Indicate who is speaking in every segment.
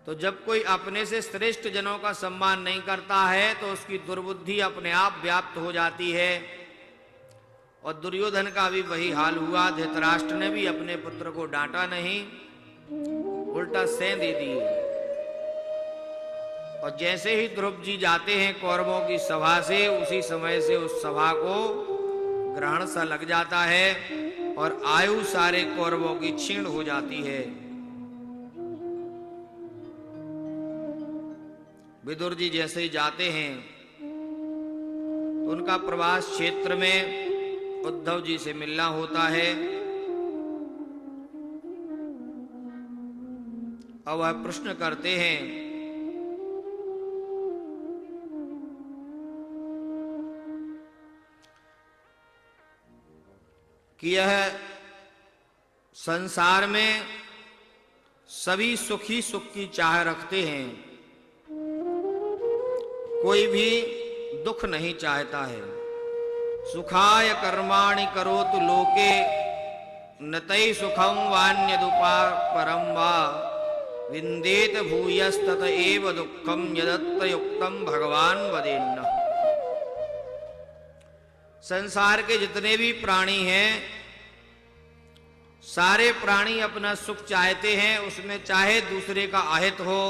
Speaker 1: तो जब कोई अपने से श्रेष्ठ जनों का सम्मान नहीं करता है तो उसकी दुर्बुद्धि अपने आप व्याप्त हो जाती है। और दुर्योधन का भी वही हाल हुआ। धृतराष्ट्र ने भी अपने पुत्र को डांटा नहीं, उल्टा सेंध दे दी। और जैसे ही ध्रुव जी जाते हैं कौरवों की सभा से, उसी समय से उस सभा को ग्रहण सा लग जाता है और आयु सारे कौरवों की क्षीण हो जाती है। विदुर जी जैसे ही जाते हैं तो उनका प्रवास क्षेत्र में उद्धव जी से मिलना होता है। और वह प्रश्न करते हैं कि यह संसार में सभी सुखी सुख की चाह रखते हैं, कोई भी दुख नहीं चाहता है। सुखाय कर्माणि करोतु लोके नतै सुखं वान्यदुपा परं वा विन्देत भूयस्तत एव दुःखं यदत्र युक्तं भगवान वदेन्न। संसार के जितने भी प्राणी हैं, सारे प्राणी अपना सुख चाहते हैं, उसमें चाहे दूसरे का अहित हो,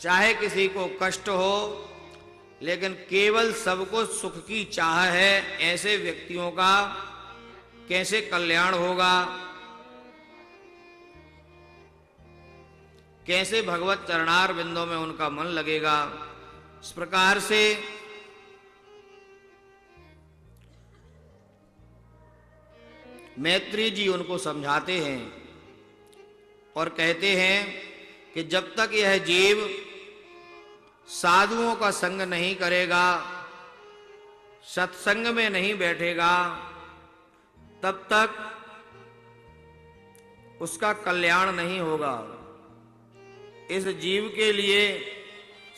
Speaker 1: चाहे किसी को कष्ट हो, लेकिन केवल सबको सुख की चाह है। ऐसे व्यक्तियों का कैसे कल्याण होगा, कैसे भगवत चरणार बिंदों में उनका मन लगेगा। इस प्रकार से मैत्री जी उनको समझाते हैं और कहते हैं कि जब तक यह जीव साधुओं का संग नहीं करेगा, सत्संग में नहीं बैठेगा, तब तक उसका कल्याण नहीं होगा। इस जीव के लिए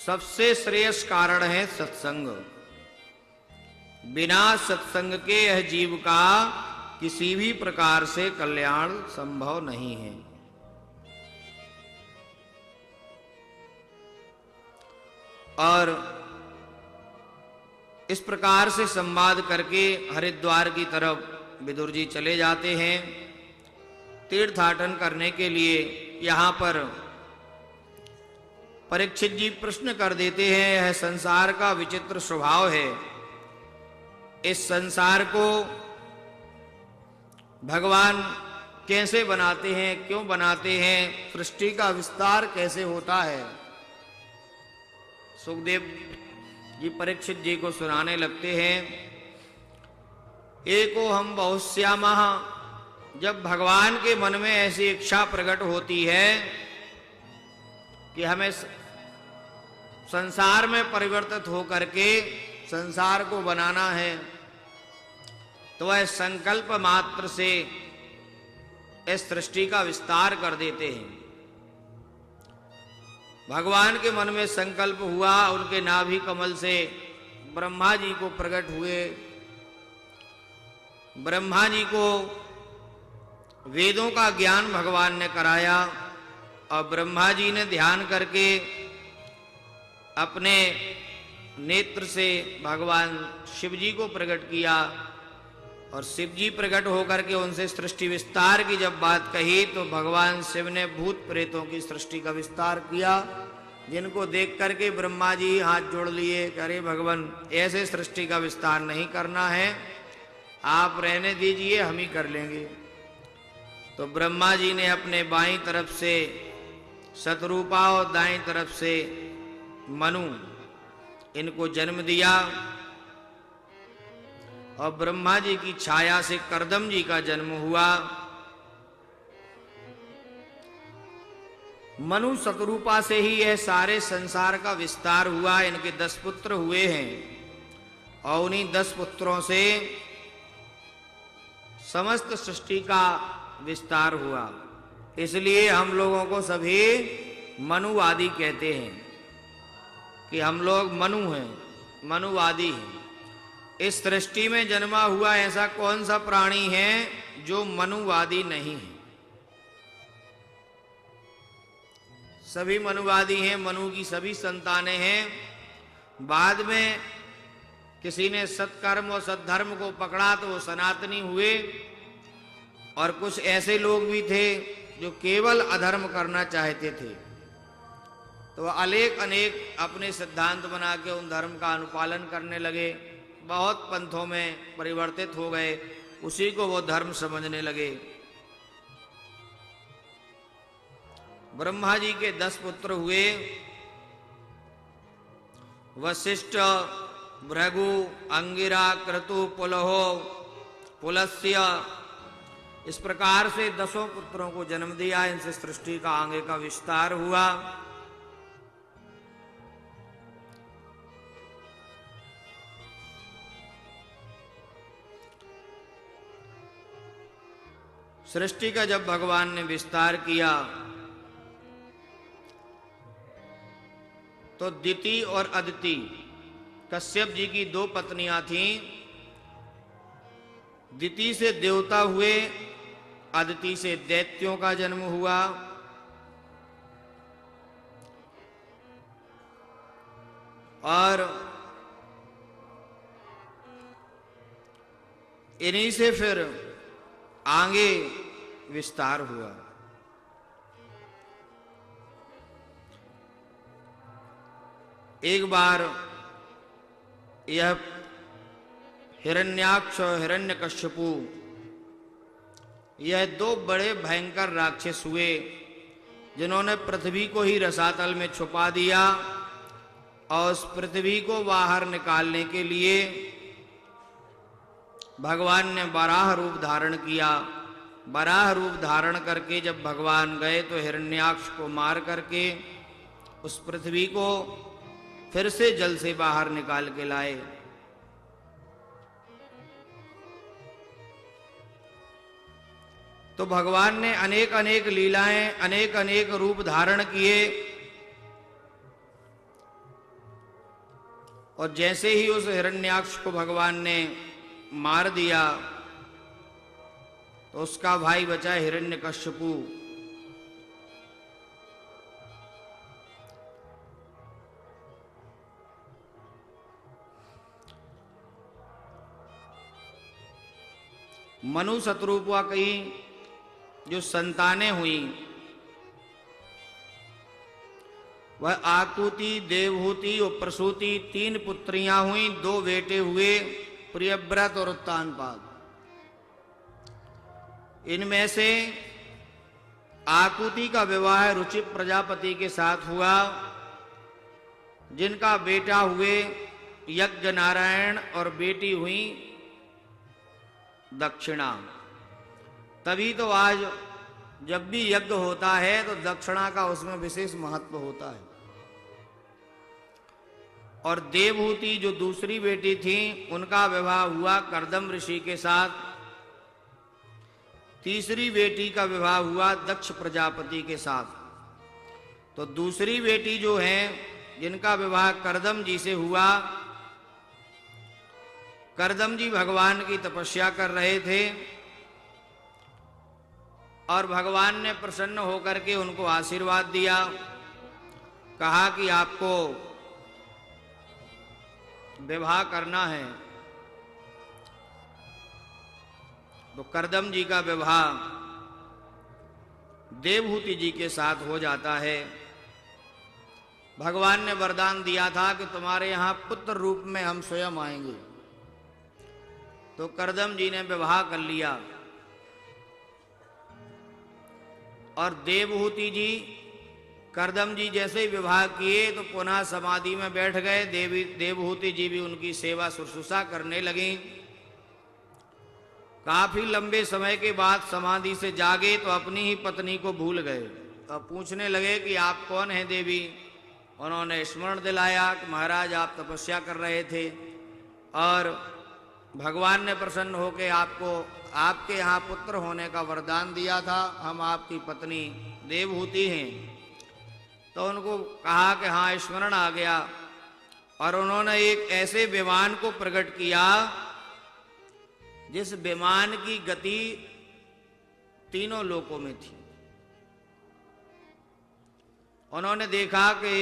Speaker 1: सबसे श्रेयस कारण है सत्संग। बिना सत्संग के यह जीव का किसी भी प्रकार से कल्याण संभव नहीं है। और इस प्रकार से संवाद करके हरिद्वार की तरफ विदुर जी चले जाते हैं तीर्थाटन करने के लिए। यहां पर परीक्षित जी प्रश्न कर देते हैं, यह संसार का विचित्र स्वभाव है, इस संसार को भगवान कैसे बनाते हैं, क्यों बनाते हैं, सृष्टि का विस्तार कैसे होता है। सुखदेव जी परीक्षित जी को सुनाने लगते हैं, एको हम बहुश्यामः, जब भगवान के मन में ऐसी इच्छा प्रकट होती है कि हमें संसार में परिवर्तित होकर के संसार को बनाना है, तो वह संकल्प मात्र से इस सृष्टि का विस्तार कर देते हैं। भगवान के मन में संकल्प हुआ, उनके नाभि कमल से ब्रह्मा जी को प्रकट हुए। ब्रह्मा जी को वेदों का ज्ञान भगवान ने कराया और ब्रह्मा जी ने ध्यान करके अपने नेत्र से भगवान शिव जी को प्रकट किया। और शिव जी प्रकट होकर के उनसे सृष्टि विस्तार की जब बात कही तो भगवान शिव ने भूत प्रेतों की सृष्टि का विस्तार किया, जिनको देख करके ब्रह्मा जी हाथ जोड़ लिए, अरे भगवान ऐसे सृष्टि का विस्तार नहीं करना है, आप रहने दीजिए, हम ही कर लेंगे। तो ब्रह्मा जी ने अपने बाईं तरफ से शतरूपा और दाईं तरफ से मनु, इनको जन्म दिया। और ब्रह्मा जी की छाया से करदम जी का जन्म हुआ। मनु शतरूपा से ही यह सारे संसार का विस्तार हुआ। इनके 10 पुत्र हुए हैं और उन्हीं 10 पुत्रों से समस्त सृष्टि का विस्तार हुआ। इसलिए हम लोगों को सभी मनुवादी कहते हैं कि हम लोग मनु हैं, मनुवादी हैं। इस सृष्टि में जन्मा हुआ ऐसा कौन सा प्राणी है जो मनुवादी नहीं है। सभी मनुवादी हैं, मनु की सभी संतानें हैं। बाद में किसी ने सत्कर्म और सद्धर्म को पकड़ा तो वो सनातनी हुए, और कुछ ऐसे लोग भी थे जो केवल अधर्म करना चाहते थे, तो वह अनेक अपने सिद्धांत बना के उन धर्म का अनुपालन करने लगे, बहुत पंथों में परिवर्तित हो गए, उसी को वो धर्म समझने लगे। ब्रह्मा जी के 10 पुत्र हुए, वशिष्ठ, भृगु, अंगिरा, क्रतु, पुलहो, पुलस्त्य, इस प्रकार से 10 पुत्रों को जन्म दिया। इनसे सृष्टि का आगे का विस्तार हुआ। सृष्टि का जब भगवान ने विस्तार किया तो दिति और अदिति, कश्यप जी की 2 पत्नियां थीं। दिति से देवता हुए, अदिति से दैत्यों का जन्म हुआ। और इन्हीं से फिर आगे विस्तार हुआ। एक बार यह हिरण्याक्ष और हिरण्यकश्यपु, यह 2 बड़े भयंकर राक्षस हुए, जिन्होंने पृथ्वी को ही रसातल में छुपा दिया, और उस पृथ्वी को बाहर निकालने के लिए भगवान ने वराह रूप धारण किया। वराह रूप धारण करके जब भगवान गए तो हिरण्याक्ष को मार करके उस पृथ्वी को फिर से जल से बाहर निकाल के लाए। तो भगवान ने अनेक लीलाएं, अनेक रूप धारण किए, और जैसे ही उस हिरण्याक्ष को भगवान ने मार दिया तो उसका भाई बचा हिरण्यकश्यपु। मनु शत्रुपा की जो संतानें हुई, वह आकुति, देवहूति और प्रसूति 3 पुत्रियां हुई, 2 बेटे हुए, प्रियव्रत और उत्तानपाद। इनमें से आकुति का विवाह रुचि प्रजापति के साथ हुआ, जिनका बेटा हुए यज्ञ नारायण और बेटी हुई दक्षिणा। तभी तो आज जब भी यज्ञ होता है तो दक्षिणा का उसमें विशेष महत्व होता है। और देवहूति जो दूसरी बेटी थी, उनका विवाह हुआ कर्दम ऋषि के साथ। तीसरी बेटी का विवाह हुआ दक्ष प्रजापति के साथ। तो दूसरी बेटी जो है, जिनका विवाह कर्दम जी से हुआ, कर्दम जी भगवान की तपस्या कर रहे थे, और भगवान ने प्रसन्न होकर के उनको आशीर्वाद दिया। कहा कि आपको विवाह करना है। तो कर्दम जी का विवाह देवहूति जी के साथ हो जाता है। भगवान ने वरदान दिया था कि तुम्हारे यहां पुत्र रूप में हम स्वयं आएंगे। तो कर्दम जी ने विवाह कर लिया, और देवहूति जी, कर्दम जी जैसे ही विवाह किए तो पुनः समाधि में बैठ गए। देवहूति जी भी उनकी सेवा शुश्रूषा करने लगी। काफी लंबे समय के बाद समाधि से जागे तो अपनी ही पत्नी को भूल गए। तो पूछने लगे कि आप कौन हैं देवी। उन्होंने स्मरण दिलाया कि महाराज आप तपस्या कर रहे थे, और भगवान ने प्रसन्न होकर आपको आपके यहाँ पुत्र होने का वरदान दिया था, हम आपकी पत्नी देवहूति हैं। तो उनको कहा कि हाँ, स्मरण आ गया। और उन्होंने एक ऐसे विमान को प्रकट किया जिस विमान की गति 3 लोकों में थी, उन्होंने देखा कि